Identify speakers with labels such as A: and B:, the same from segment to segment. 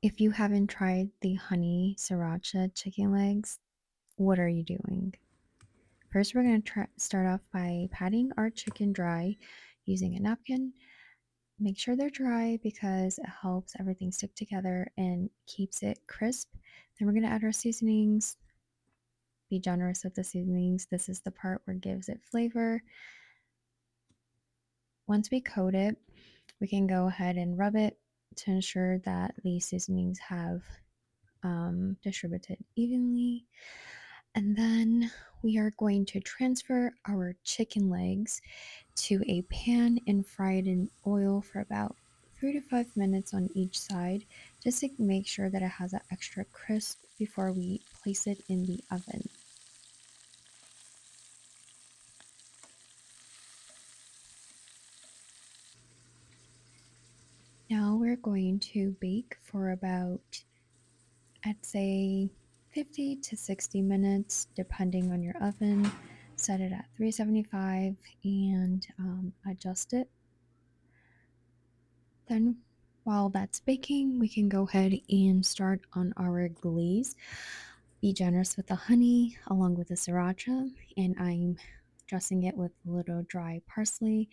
A: If you haven't tried the honey sriracha chicken legs, what are you doing? First, we're going to start off by patting our chicken dry using a napkin. Make sure they're dry because it helps everything stick together and keeps it crisp. Then we're going to add our seasonings. Be generous with the seasonings. This is the part where it gives it flavor. Once we coat it, we can go ahead and rub it to ensure that the seasonings have distributed evenly. And then we are going to transfer our chicken legs to a pan and fry it in oil for about 3 to 5 minutes on each side, just to make sure that it has that extra crisp before we place it in the oven. Now we're going to bake for about, I'd say, 50 to 60 minutes, depending on your oven. Set it at 375 and adjust it. Then, while that's baking, we can go ahead and start on our glaze. Be generous with the honey along with the sriracha, and I'm dressing it with a little dry parsley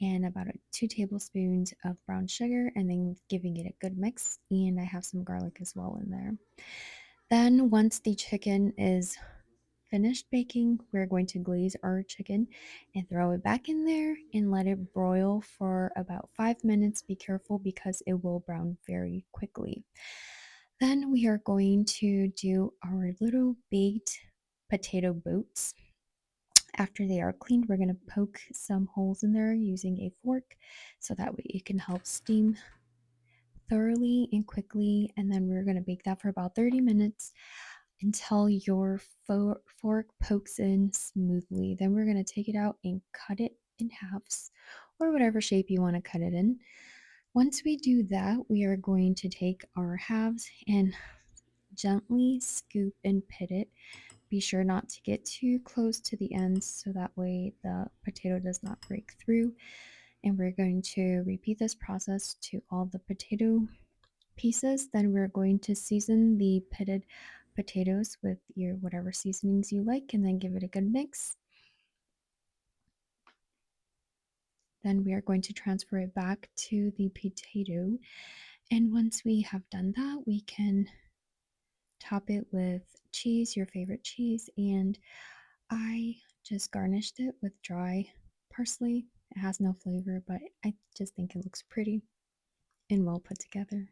A: and about 2 tablespoons of brown sugar, and then giving it a good mix. And I have some garlic as well in there. Then, once the chicken is finished baking, we're going to glaze our chicken and throw it back in there and let it broil for about 5 minutes. Be careful because it will brown very quickly. Then we are going to do our little baked potato boats. After they are cleaned, we're going to poke some holes in there using a fork so that way it can help steam thoroughly and quickly. And then we're going to bake that for about 30 minutes until your fork pokes in smoothly. Then we're going to take it out and cut it in halves or whatever shape you want to cut it in. Once we do that, we are going to take our halves and gently scoop and pit it. Be sure not to get too close to the ends so that way the potato does not break through. And we're going to repeat this process to all the potato pieces. Then we're going to season the pitted potatoes with your whatever seasonings you like and then give it a good mix. Then we are going to transfer it back to the potato. And once we have done that, we can top it with cheese, your favorite cheese. And I just garnished it with dry parsley. It has no flavor, but I just think it looks pretty and well put together.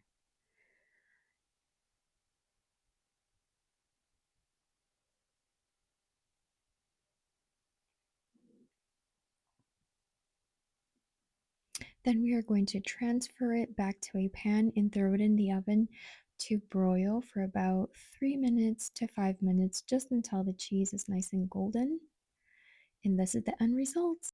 A: Then we are going to transfer it back to a pan and throw it in the oven to broil for about 3 minutes to 5 minutes, just until the cheese is nice and golden. And this is the end result.